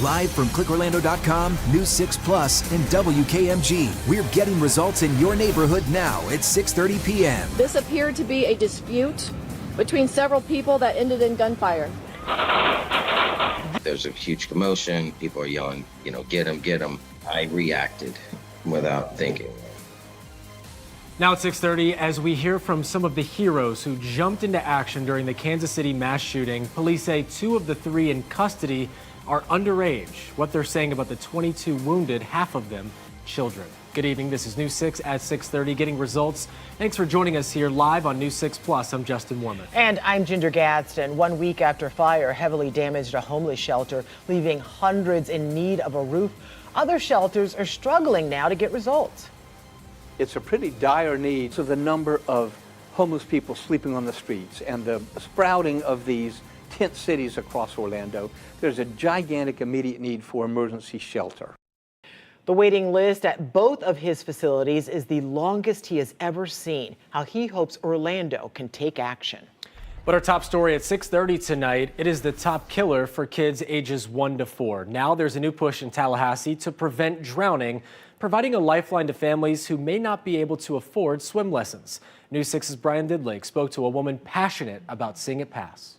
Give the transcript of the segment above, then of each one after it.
Live from clickorlando.com, News 6 Plus, and WKMG. We're getting results in your neighborhood now at 6:30 p.m. This appeared to be a dispute between several people that ended in gunfire. There's a huge commotion. People are yelling, get him, get him. I reacted without thinking. Now at 6:30, as we hear from some of the heroes who jumped into action during the Kansas City mass shooting, police say 2 of the 3 in custody are underage. What they're saying about the 22 wounded, half of them children. Good evening. This is News 6 at 6:30, getting results. Thanks for joining us here live on News 6 Plus. I'm Justin Warman. And I'm Ginger Gadsden. 1 week after fire heavily damaged a homeless shelter, leaving hundreds in need of a roof, other shelters are struggling now to get results. It's a pretty dire need. So the number of homeless people sleeping on the streets and the sprouting of these tent cities across Orlando, there's a gigantic immediate need for emergency shelter. The waiting list at both of his facilities is the longest he has ever seen. How he hopes Orlando can take action. But our top story at 6:30 tonight, it is the top killer for kids ages 1 to 4. Now there's a new push in Tallahassee to prevent drowning, providing a lifeline to families who may not be able to afford swim lessons. News 6's Brian Didlake spoke to a woman passionate about seeing it pass.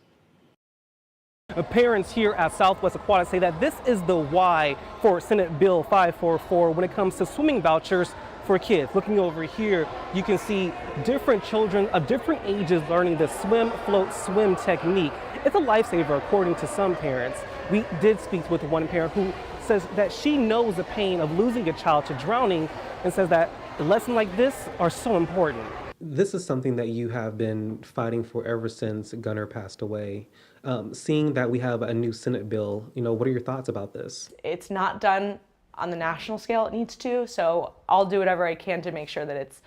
Parents here at Southwest Aquatics say that this is the why for Senate Bill 544 when it comes to swimming vouchers for kids. Looking over here, you can see different children of different ages learning the swim, float, swim technique. It's a lifesaver according to some parents. We did speak with one parent who says that she knows the pain of losing a child to drowning and says that lessons like this are so important. This is something that you have been fighting for ever since Gunner passed away. Seeing that we have a new Senate bill, what are your thoughts about this? It's not done on the national scale it needs to, so I'll do whatever I can to make sure that it's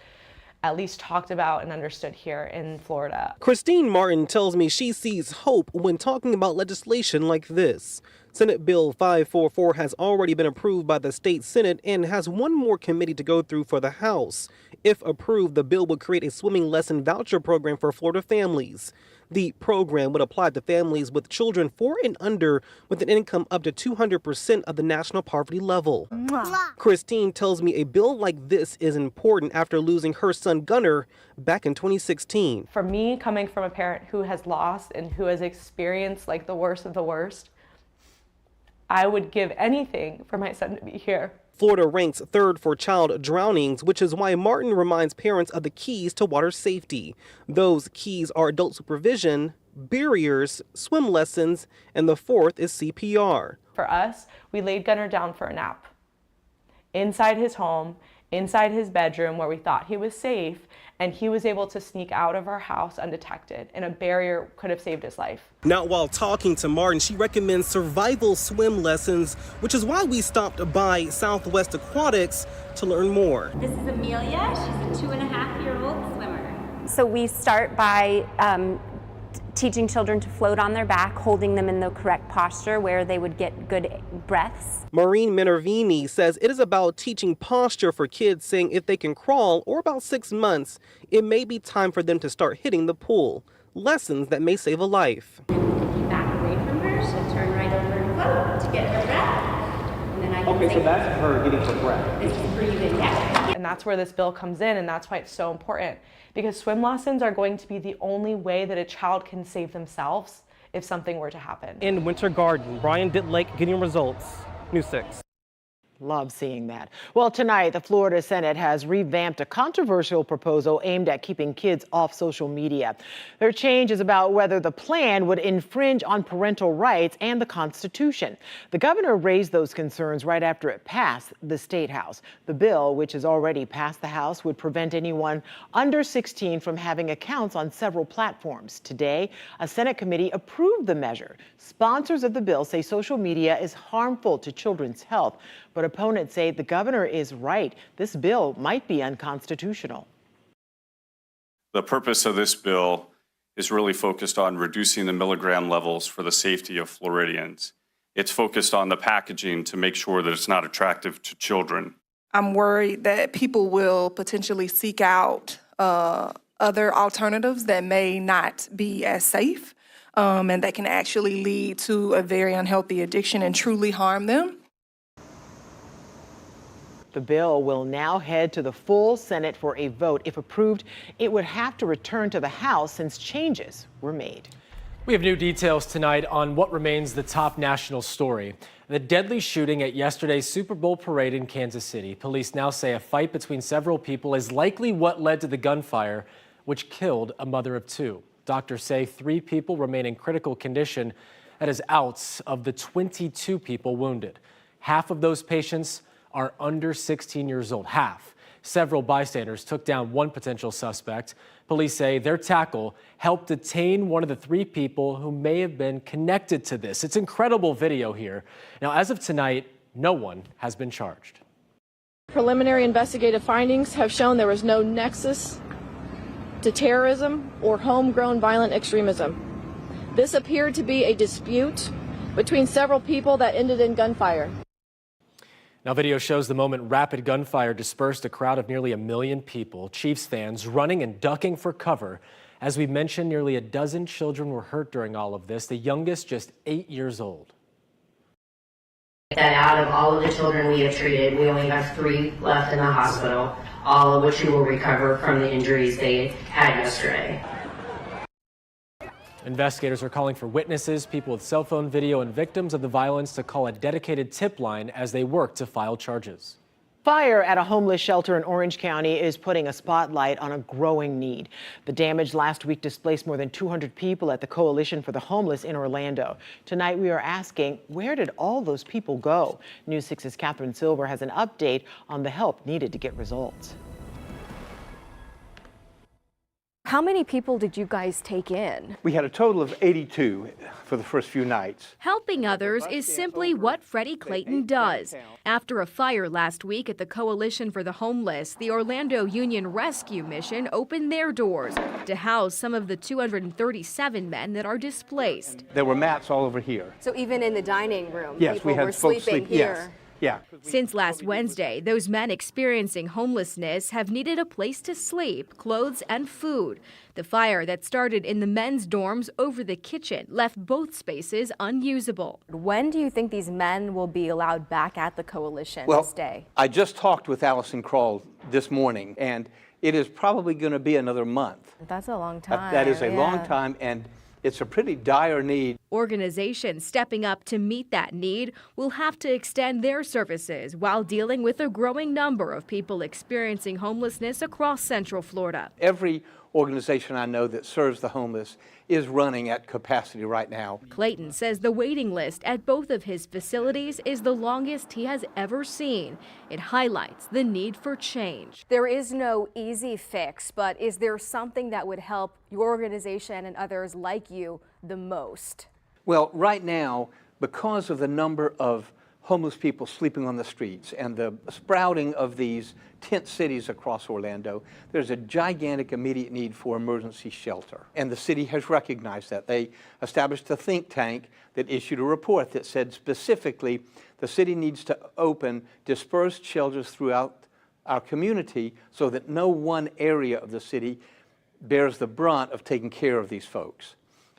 at least talked about and understood here in Florida. Christine Martin tells me she sees hope when talking about legislation like this. Senate Bill 544 has already been approved by the state Senate and has one more committee to go through for the House. If approved, the bill would create a swimming lesson voucher program for Florida families. The program would apply to families with children 4 and under with an income up to 200% of the national poverty level. Christine tells me a bill like this is important after losing her son Gunner back in 2016. For me, coming from a parent who has lost and who has experienced like the worst of the worst, I would give anything for my son to be here. Florida ranks 3rd for child drownings, which is why Martin reminds parents of the keys to water safety. Those keys are adult supervision, barriers, swim lessons, and the 4th is CPR. For us, we laid Gunner down for a nap inside his home, inside his bedroom where we thought he was safe, and he was able to sneak out of our house undetected, and a barrier could have saved his life. Now, while talking to Martin, she recommends survival swim lessons, which is why we stopped by Southwest Aquatics to learn more. This is Amelia. She's a 2.5-year-old swimmer. So we start by teaching children to float on their back, holding them in the correct posture where they would get good breaths. Maureen Minervini says it is about teaching posture for kids, saying if they can crawl or about 6 months, it may be time for them to start hitting the pool. Lessons that may save a life. If you back away from her, she'll turn right over and float to get her breath. And then I can so that's her getting her breath. This is breathing, yeah. And that's where this bill comes in, and that's why it's so important. Because swim lessons are going to be the only way that a child can save themselves if something were to happen. In Winter Garden, Brian Didlake getting results. News 6. Love seeing that. Well, tonight, the Florida Senate has revamped a controversial proposal aimed at keeping kids off social media. Their change is about whether the plan would infringe on parental rights and the Constitution. The governor raised those concerns right after it passed the State House. The bill, which has already passed the House, would prevent anyone under 16 from having accounts on several platforms. Today, a Senate committee approved the measure. Sponsors of the bill say social media is harmful to children's health, but opponents say the governor is right. This bill might be unconstitutional. The purpose of this bill is really focused on reducing the milligram levels for the safety of Floridians. It's focused on the packaging to make sure that it's not attractive to children. I'm worried that people will potentially seek out other alternatives that may not be as safe. and that can actually lead to a very unhealthy addiction and truly harm them. The bill will now head to the full Senate for a vote. If approved, it would have to return to the House since changes were made. We have new details tonight on what remains the top national story. The deadly shooting at yesterday's Super Bowl parade in Kansas City. Police now say a fight between several people is likely what led to the gunfire, which killed a mother of two. Doctors say 3 people remain in critical condition. That is out of the 22 people wounded. Half of those patients are under 16 years old. Half. Several bystanders took down one potential suspect. Police say their tackle helped detain one of the 3 people who may have been connected to this. It's incredible video here. Now, as of tonight, no one has been charged. Preliminary investigative findings have shown there was no nexus to terrorism or homegrown violent extremism. This appeared to be a dispute between several people that ended in gunfire. Now, video shows the moment rapid gunfire dispersed a crowd of nearly 1 million people, Chiefs fans running and ducking for cover. As we mentioned, nearly a dozen children were hurt during all of this, the youngest just 8 years old. That out of all of the children we have treated, we only have 3 left in the hospital, all of which will recover from the injuries they had yesterday. Investigators are calling for witnesses, people with cell phone video, and victims of the violence to call a dedicated tip line as they work to file charges. Fire at a homeless shelter in Orange County is putting a spotlight on a growing need. The damage last week displaced more than 200 people at the Coalition for the Homeless in Orlando. Tonight we are asking, where did all those people go? News 6's Catherine Silver has an update on the help needed to get results. How many people did you guys take in? We had a total of 82 for the first few nights. Helping others is simply what Freddie Clayton does. After a fire last week at the Coalition for the Homeless, the Orlando Union Rescue Mission opened their doors to house some of the 237 men that are displaced. There were mats all over here. So even in the dining room, yes, people we had were folks sleeping sleep. here. Yes. Yeah. Since last Wednesday, those men experiencing homelessness have needed a place to sleep, clothes, and food. The fire that started in the men's dorms over the kitchen left both spaces unusable. When do you think these men will be allowed back at the Coalition to stay? I just talked with Allison Kroll this morning, and it is probably going to be another month. That's a long time. That is a long time, and it's a pretty dire need. Organizations stepping up to meet that need will have to extend their services while dealing with a growing number of people experiencing homelessness across Central Florida. Every organization I know that serves the homeless is running at capacity right now. Clayton says the waiting list at both of his facilities is the longest he has ever seen. It highlights the need for change. There is no easy fix, but is there something that would help your organization and others like you the most? Well, right now, because of the number of homeless people sleeping on the streets and the sprouting of these tent cities across Orlando, there's a gigantic immediate need for emergency shelter. And the city has recognized that. They established a think tank that issued a report that said specifically the city needs to open dispersed shelters throughout our community so that no one area of the city bears the brunt of taking care of these folks.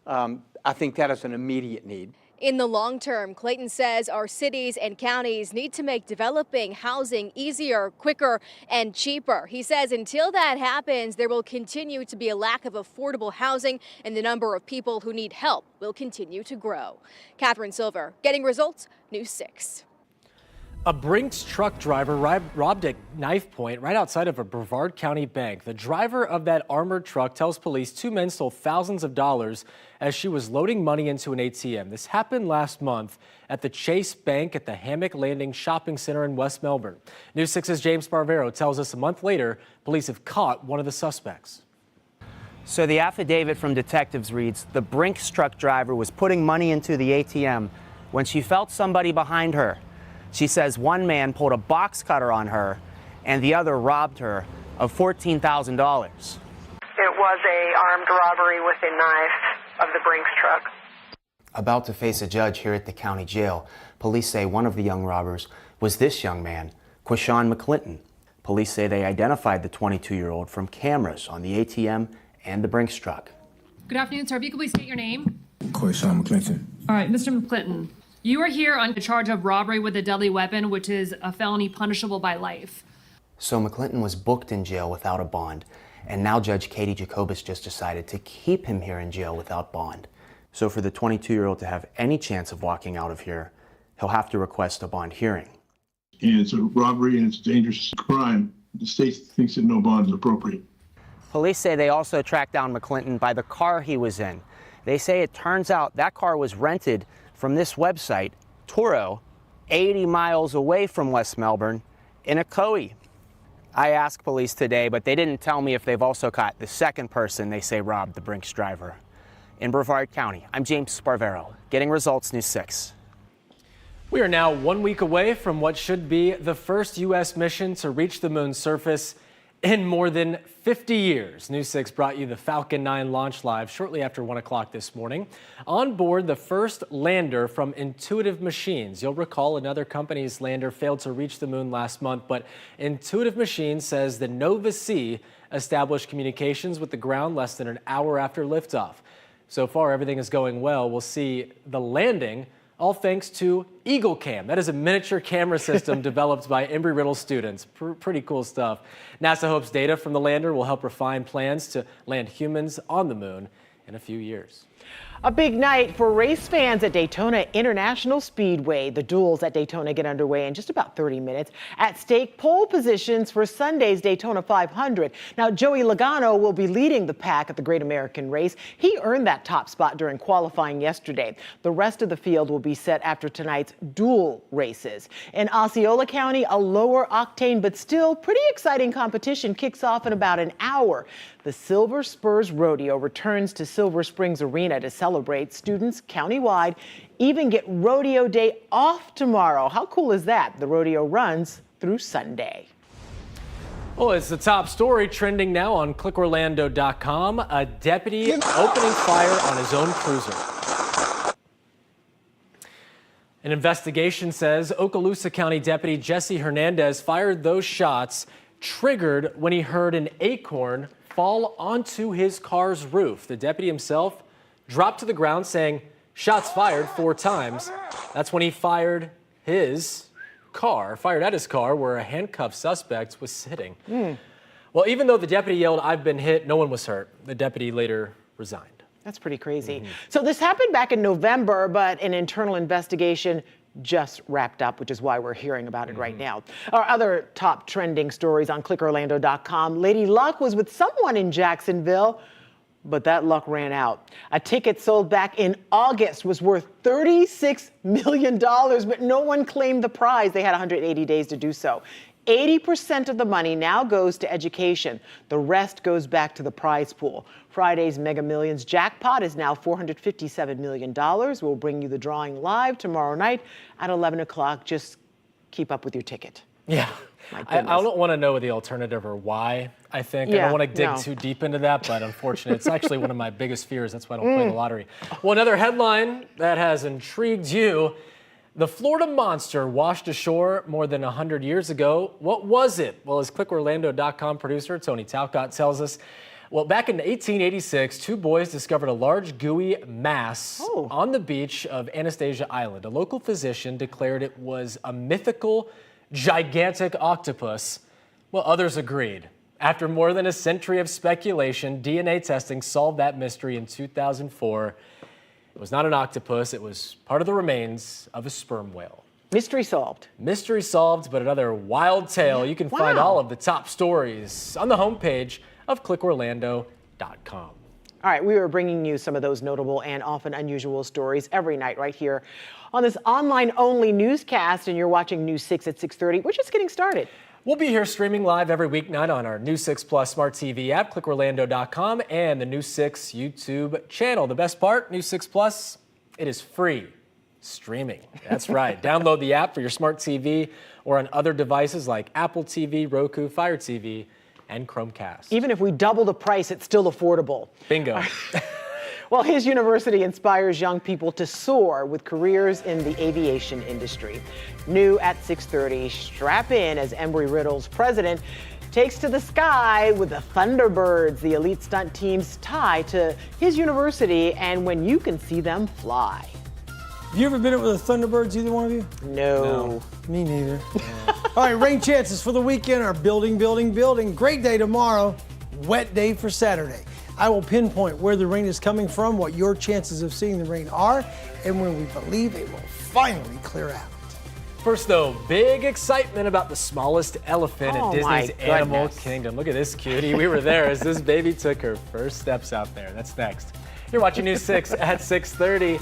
I think that is an immediate need. In the long term, Clayton says our cities and counties need to make developing housing easier, quicker, and cheaper. He says until that happens, there will continue to be a lack of affordable housing and the number of people who need help will continue to grow. Catherine Silver, Getting Results, News 6. A Brinks truck driver robbed at knife point right outside of a Brevard County bank. The driver of that armored truck tells police 2 men stole thousands of dollars as she was loading money into an ATM. This happened last month at the Chase Bank at the Hammock Landing Shopping Center in West Melbourne. News 6's James Barbero tells us a month later, police have caught one of the suspects. So the affidavit from detectives reads, the Brinks truck driver was putting money into the ATM when she felt somebody behind her. She says one man pulled a box cutter on her and the other robbed her of $14,000. It was an armed robbery with a knife of the Brinks truck. About to face a judge here at the county jail, police say one of the young robbers was this young man, Quashawn McClinton. Police say they identified the 22-year-old from cameras on the ATM and the Brinks truck. Good afternoon, sir. If you could please state your name. Sean McClinton. All right, Mr. McClinton, you are here on the charge of robbery with a deadly weapon, which is a felony punishable by life. So McClinton was booked in jail without a bond, and now Judge Katie Jacobus just decided to keep him here in jail without bond. So for the 22-year-old to have any chance of walking out of here, he'll have to request a bond hearing. And it's a robbery and it's a dangerous crime. The state thinks that no bond is appropriate. Police say they also tracked down McClinton by the car he was in. They say it turns out that car was rented from this website, Turo, 80 miles away from West Melbourne in a Coe. I asked police today, but they didn't tell me if they've also caught the second person they say robbed the Brinks driver. In Brevard County, I'm James Sparvero, getting Results News 6. We are now 1 week away from what should be the first U.S. mission to reach the moon's surface in more than 50 years. News 6 brought you the Falcon 9 launch live shortly after 1 o'clock this morning. On board the first lander from Intuitive Machines. You'll recall another company's lander failed to reach the moon last month, but Intuitive Machines says the Nova C established communications with the ground less than an hour after liftoff. So far, everything is going well. We'll see the landing all thanks to Eagle Cam. That is a miniature camera system developed by Embry-Riddle students. Pretty cool stuff. NASA hopes data from the lander will help refine plans to land humans on the moon in a few years. A big night for race fans at Daytona International Speedway. The duels at Daytona get underway in just about 30 minutes. At stake, pole positions for Sunday's Daytona 500. Now, Joey Logano will be leading the pack at the Great American Race. He earned that top spot during qualifying yesterday. The rest of the field will be set after tonight's dual races. In Osceola County, a lower octane but still pretty exciting competition kicks off in about an hour. The Silver Spurs Rodeo returns to Silver Springs Arena to celebrate. Students countywide even get Rodeo Day off tomorrow. How cool is that? The rodeo runs through Sunday. Well, it's the top story trending now on clickorlando.com. A deputy opening fire on his own cruiser. An investigation says Okaloosa County Deputy Jesse Hernandez fired those shots triggered when he heard an acorn fall onto his car's roof. The deputy himself dropped to the ground saying, "Shots fired 4 times. That's when he fired at his car where a handcuffed suspect was sitting. Well, even though the deputy yelled, "I've been hit," no one was hurt. The deputy later resigned. That's pretty crazy. So this happened back in November, but an internal investigation just wrapped up, which is why we're hearing about it right now. Our other top trending stories on clickorlando.com. Lady Luck was with someone in Jacksonville, but that luck ran out. A ticket sold back in August was worth $36 million, but no one claimed the prize. They had 180 days to do so. 80% of the money now goes to education. The rest goes back to the prize pool. Friday's Mega Millions jackpot is now $457 million. We'll bring you the drawing live tomorrow night at 11 o'clock. Just keep up with your ticket. Yeah. I don't want to know the alternative or why, I think. I don't want to dig too deep into that, but unfortunately, it's actually one of my biggest fears. That's why I don't play the lottery. Well, another headline that has intrigued you. The Florida monster washed ashore more than 100 years ago. What was it? Well, as clickorlando.com producer Tony Talcott tells us, well, back in 1886, 2 boys discovered a large gooey mass on the beach of Anastasia Island. A local physician declared it was a mythical, gigantic octopus. Well, others agreed. After more than a century of speculation, DNA testing solved that mystery in 2004. It was not an octopus. It was part of the remains of a sperm whale. Mystery solved. Mystery solved, but another wild tale. You can find all of the top stories on the homepage of clickorlando.com. All right, we are bringing you some of those notable and often unusual stories every night right here on this online-only newscast, and you're watching News 6 at 6:30. We're just getting started. We'll be here streaming live every weeknight on our News 6 Plus Smart TV app, clickorlando.com, and the News 6 YouTube channel. The best part, News 6 Plus, it is free streaming. That's right. Download the app for your smart TV or on other devices like Apple TV, Roku, Fire TV, and Chromecast. Even if we double the price, it's still affordable. Bingo. Well, his university inspires young people to soar with careers in the aviation industry. New at 6:30, strap in as Embry-Riddle's president takes to the sky with the Thunderbirds, the elite stunt team's tie to his university, and when you can see them fly. Have you ever been up with the Thunderbirds, either one of you? No. Me neither. All right, rain chances for the weekend are building. Great day tomorrow, wet day for Saturday. I will pinpoint where the rain is coming from, what your chances of seeing the rain are, and when we believe it will finally clear out. First, though, big excitement about the smallest elephant in Disney's Animal Kingdom. Look at this cutie. We were there as this baby took her first steps out there. That's next. You're watching News 6 at 6:30.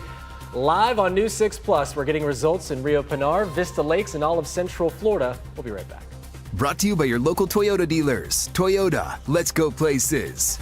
Live on News 6 Plus, we're getting results in Rio Pinar, Vista Lakes, and all of Central Florida. We'll be right back. Brought to you by your local Toyota dealers. Toyota, let's go places.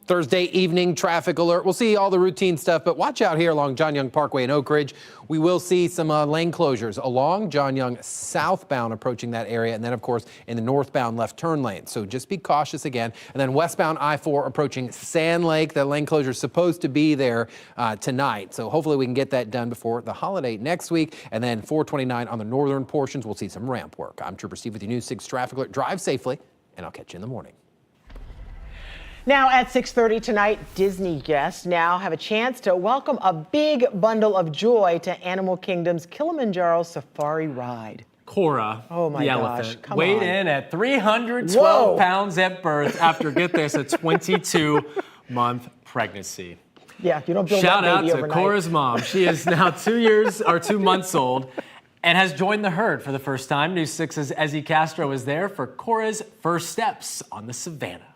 Thursday evening traffic alert. We'll see all the routine stuff, but watch out here along John Young Parkway in Oak Ridge. We will see some lane closures along John Young southbound approaching that area, and then, of course, in the northbound left turn lane. So just be cautious again. And then westbound I-4 approaching Sand Lake. That lane closure is supposed to be there tonight. So hopefully we can get that done before the holiday next week. And then 429 on the northern portions, we'll see some ramp work. I'm Trooper Steve with your News 6 traffic alert. Drive safely, and I'll catch you in the morning. Now at 6:30 tonight, Disney guests now have a chance to welcome a big bundle of joy to Animal Kingdom's Kilimanjaro Safari ride. Cora, oh my the gosh, elephant, come weighed on. in at 312 Whoa. pounds at birth after, get this, a 22-month pregnancy. Yeah, you don't build Shout that out baby to overnight. Cora's mom. She is now 2 months old and has joined the herd for the first time. News 6's Ezzy Castro is there for Cora's first steps on the savannah.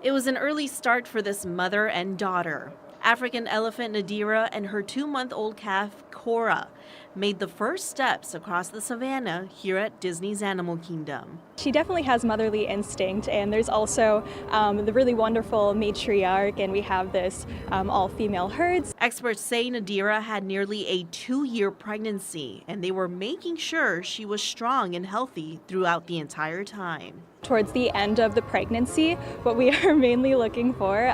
It was an early start for this mother and daughter. African elephant Nadira and her 2-month-old calf, Cora, made the first steps across the savannah here at Disney's Animal Kingdom. She definitely has motherly instinct, and there's also the really wonderful matriarch, and we have this all-female herds. Experts say Nadira had nearly a 2-year pregnancy, and they were making sure she was strong and healthy throughout the entire time. Towards the end of the pregnancy, what we are mainly looking for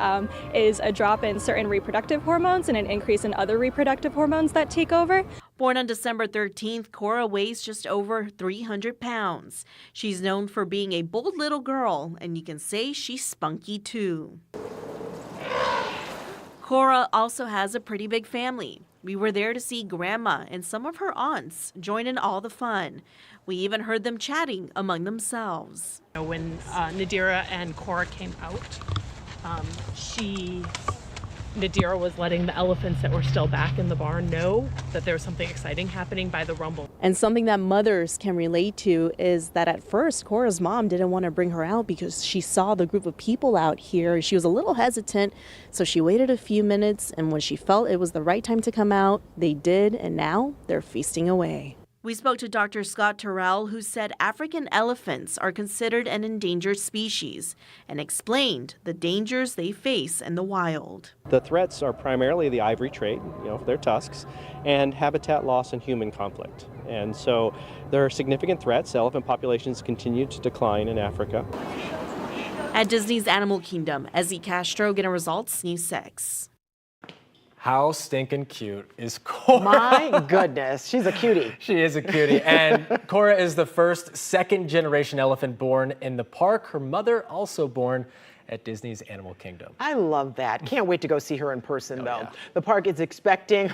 is a drop in certain reproductive hormones and an increase in other reproductive hormones that take over. Born on December 13th, Cora weighs just over 300 pounds. She's known for being a bold little girl, and you can say she's spunky too. Cora also has a pretty big family. We were there to see Grandma and some of her aunts join in all the fun. We even heard them chatting among themselves. When Nadira and Cora came out, Nadira was letting the elephants that were still back in the barn know that there was something exciting happening by the rumble. And something that mothers can relate to is that at first Cora's mom didn't want to bring her out because she saw the group of people out here. She was a little hesitant, so she waited a few minutes, and when she felt it was the right time to come out, they did, and now they're feasting away. We spoke to Dr. Scott Terrell, who said African elephants are considered an endangered species and explained the dangers they face in the wild. The threats are primarily the ivory trade, their tusks, and habitat loss and human conflict. And so there are significant threats. Elephant populations continue to decline in Africa. At Disney's Animal Kingdom, Ezzy Castro, getting results, News 6. How stinking cute is Cora? My goodness, she's a cutie. She is a cutie. And Cora is the first second-generation elephant born in the park. Her mother also born at Disney's Animal Kingdom. I love that. Can't wait to go see her in person, though. Yeah. The park is expecting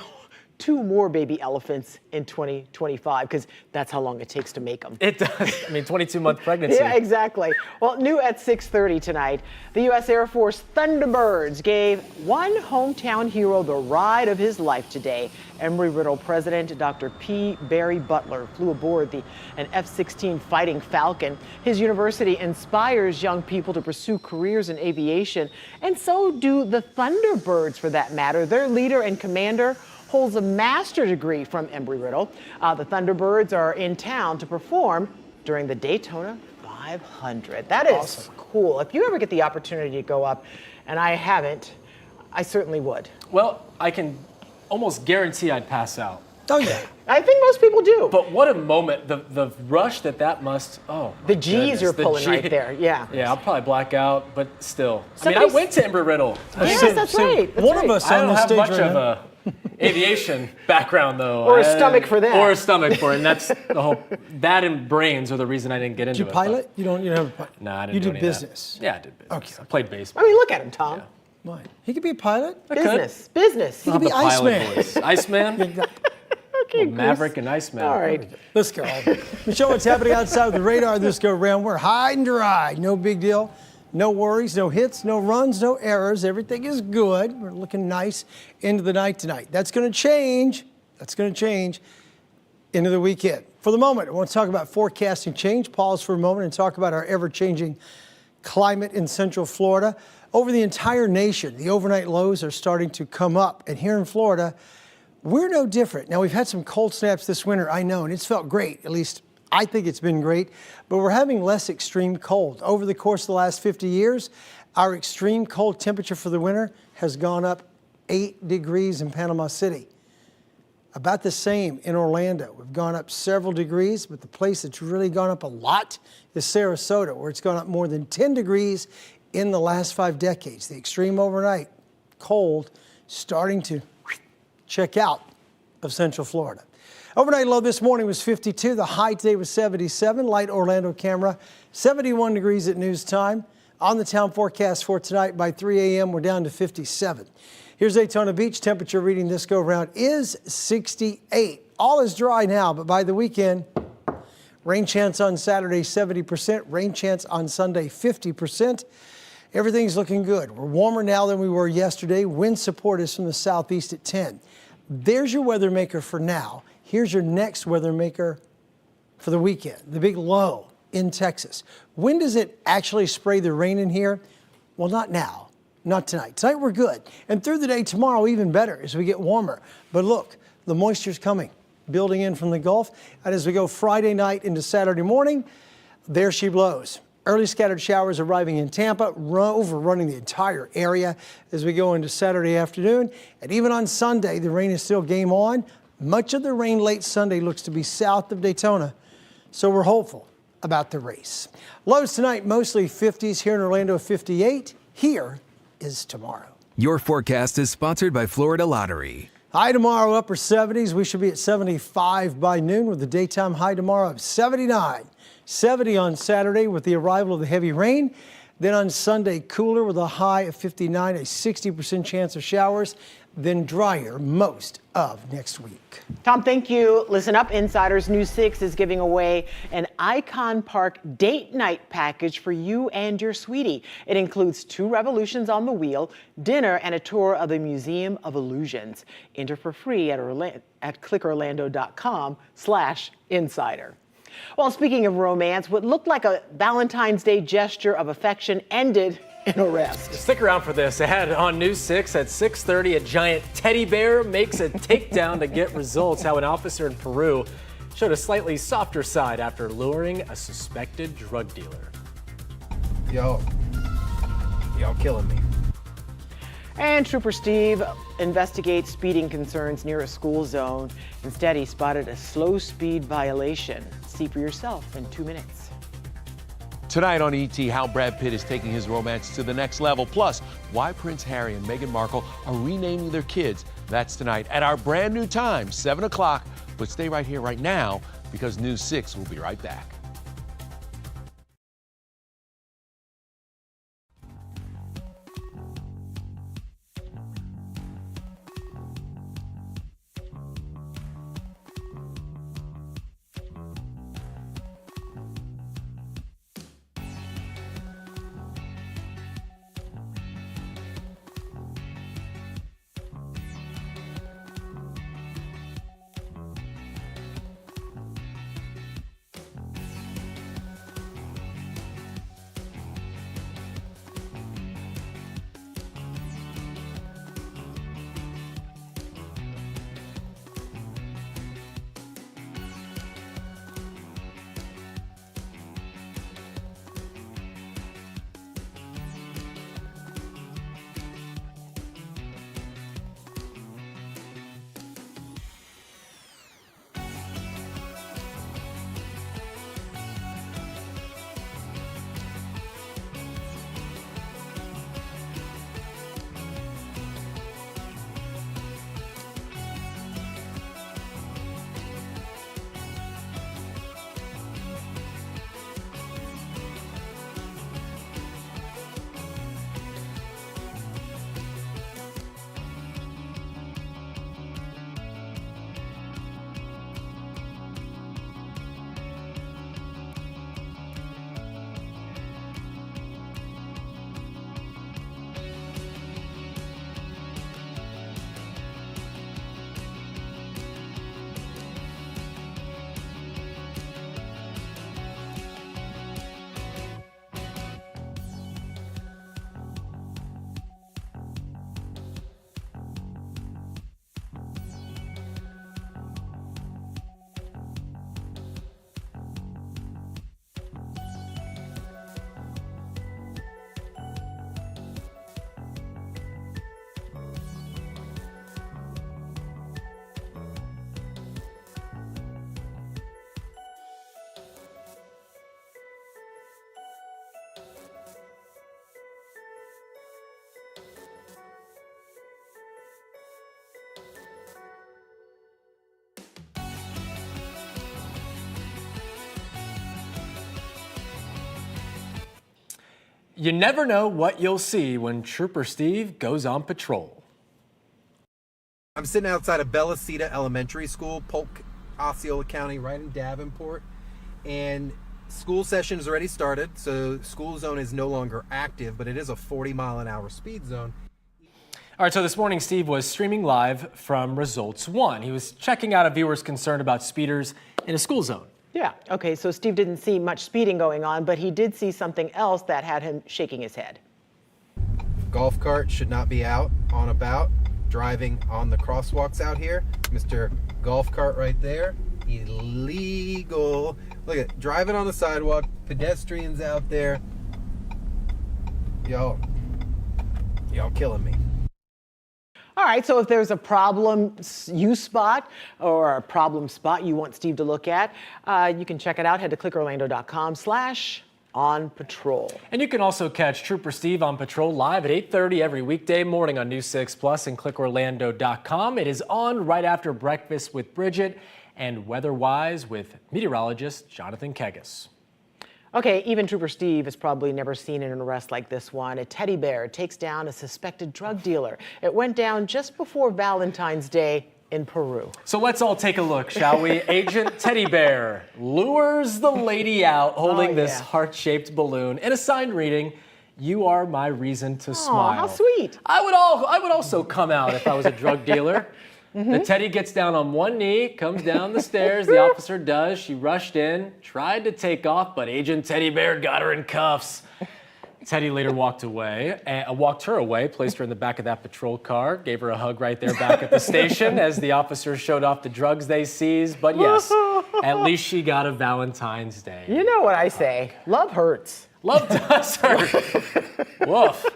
2 more baby elephants in 2025, because that's how long it takes to make them. It does. 22-month pregnancy. Yeah, exactly. Well, new at 6:30 tonight, the U.S. Air Force Thunderbirds gave one hometown hero the ride of his life today. Embry-Riddle President Dr. P. Barry Butler flew aboard an F-16 Fighting Falcon. His university inspires young people to pursue careers in aviation, and so do the Thunderbirds, for that matter. Their leader and commander holds a master's degree from Embry-Riddle. The Thunderbirds are in town to perform during the Daytona 500. That is awesome. Cool. If you ever get the opportunity to go up, and I haven't, I certainly would. Well, I can almost guarantee I'd pass out. Oh, yeah. I think most people do. But what a moment, the rush that must, the G's are pulling right there, yeah. Yeah, I'll probably black out, but still. Somebody's... I went to Embry-Riddle. Yes, that's right. That's one of us on the stage I don't have much of a aviation background, though. Or a stomach for that. Or a stomach for it, and that's the whole, that and brains are the reason I didn't get into it. Did you pilot? You don't have a pilot? No, I didn't You do did any business? Of that. Yeah, I did business. Okay. I played baseball. I mean, look at him, Tom. Yeah. Why? He could be a pilot. Business. He could be Iceman. Iceman? Okay, Maverick and Iceman. All right. Let's go. Michelle, what's happening outside of the radar this go round? We're high and dry. No big deal. No worries, no hits, no runs, no errors. Everything is good. We're looking nice into the night tonight. That's going to change. That's going to change into the weekend. For the moment, I want to talk about forecasting change. Pause for a moment and talk about our ever-changing climate in Central Florida. Over the entire nation, the overnight lows are starting to come up. And here in Florida, we're no different. Now, we've had some cold snaps this winter, I know, and it's felt great. At least I think it's been great. But we're having less extreme cold. Over the course of the last 50 years, our extreme cold temperature for the winter has gone up 8 degrees in Panama City. About the same in Orlando. We've gone up several degrees, but the place that's really gone up a lot is Sarasota, where it's gone up more than 10 degrees in the last 5 decades. The extreme overnight cold starting to check out of Central Florida. Overnight low this morning was 52. The high today was 77. Light Orlando camera, 71 degrees at news time. On the town forecast for tonight by 3 a.m., we're down to 57. Here's Daytona Beach. Temperature reading this go round is 68. All is dry now, but by the weekend, rain chance on Saturday, 70%. Rain chance on Sunday, 50%. Everything's looking good. We're warmer now than we were yesterday. Wind support is from the southeast at 10. There's your weather maker for now. Here's your next weather maker for the weekend, the big low in Texas. When does it actually spray the rain in here? Well, not now, not tonight. Tonight we're good. And through the day tomorrow, even better as we get warmer. But look, the moisture's coming, building in from the Gulf. And as we go Friday night into Saturday morning, there she blows. Early scattered showers arriving in Tampa, overrunning the entire area as we go into Saturday afternoon. And even on Sunday, the rain is still game on. Much of the rain late Sunday looks to be south of Daytona, so we're hopeful about the race. Lows tonight, mostly 50s. Here in Orlando, 58. Here is tomorrow. Your forecast is sponsored by Florida Lottery. High tomorrow, upper 70s. We should be at 75 by noon with the daytime high tomorrow of 79. 70 on Saturday with the arrival of the heavy rain. Then on Sunday, cooler with a high of 59, a 60% chance of showers. Then drier most of next week. Tom, thank you. Listen up, insiders. News 6 is giving away an Icon Park date night package for you and your sweetie. It includes 2 revolutions on the wheel, dinner, and a tour of the Museum of Illusions. Enter for free at clickorlando.com/insider. Well, speaking of romance, what looked like a Valentine's Day gesture of affection ended in arrest. Stick around for this. Ahead on News 6 at 6:30, a giant teddy bear makes a takedown to get results. How an officer in Peru showed a slightly softer side after luring a suspected drug dealer. Y'all killing me. And Trooper Steve investigates speeding concerns near a school zone. Instead, he spotted a slow speed violation. See for yourself in 2 minutes. Tonight on ET, how Brad Pitt is taking his romance to the next level. Plus, why Prince Harry and Meghan Markle are renaming their kids. That's tonight at our brand new time, 7 o'clock. But stay right here right now because News 6 will be right back. You never know what you'll see when Trooper Steve goes on patrol. I'm sitting outside of Belliceta Elementary School, Polk, Osceola County, right in Davenport. And school session has already started, so school zone is no longer active, but it is a 40-mile-an-hour speed zone. All right, so this morning, Steve was streaming live from Results 1. He was checking out a viewer's concern about speeders in a school zone. Yeah, okay, so Steve didn't see much speeding going on, but he did see something else that had him shaking his head. Golf cart should not be out on about, driving on the crosswalks out here. Mr. Golf cart right there, illegal. Look at driving on the sidewalk, pedestrians out there. Y'all killing me. All right, so if there's a problem you spot or a problem spot you want Steve to look at, you can check it out. Head to clickorlando.com/ on patrol. And you can also catch Trooper Steve on patrol live at 8:30 every weekday morning on News 6 Plus and clickorlando.com. It is on right after Breakfast with Bridget and Weather-Wise with meteorologist Jonathan Kegas. Okay, even Trooper Steve has probably never seen an arrest like this one. A teddy bear takes down a suspected drug dealer. It went down just before Valentine's Day in Peru. So let's all take a look, shall we? Agent Teddy Bear lures the lady out holding this heart-shaped balloon and a sign reading, "You are my reason to smile." How sweet. I would also come out if I was a drug dealer. The teddy gets down on one knee, comes down the stairs. The officer does. She rushed in, tried to take off, but Agent Teddy Bear got her in cuffs. Teddy later walked her away, placed her in the back of that patrol car, gave her a hug right there back at the station as the officers showed off the drugs they seized. But yes, at least she got a Valentine's Day. You know what I say, love hurts. Love does hurt. Woof.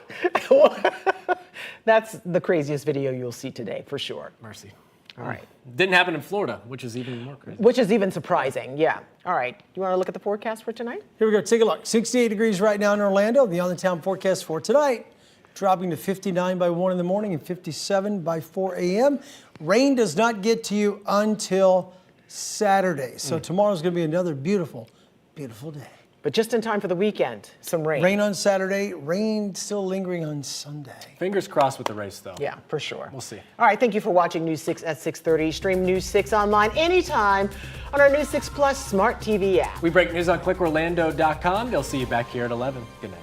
That's the craziest video you'll see today, for sure. Mercy. All right. Didn't happen in Florida, which is even more crazy. Which is even surprising, yeah. All right, you want to look at the forecast for tonight? Here we go, take a look. 68 degrees right now in Orlando. The on-the-town forecast for tonight, dropping to 59 by 1 in the morning and 57 by 4 a.m. Rain does not get to you until Saturday. So tomorrow's going to be another beautiful, beautiful day. But just in time for the weekend, some rain. Rain on Saturday, rain still lingering on Sunday. Fingers crossed with the race, though. Yeah, for sure. We'll see. All right, thank you for watching News 6 at 6:30. Stream News 6 online anytime on our News 6 Plus Smart TV app. We break news on clickorlando.com. They'll see you back here at 11. Good night.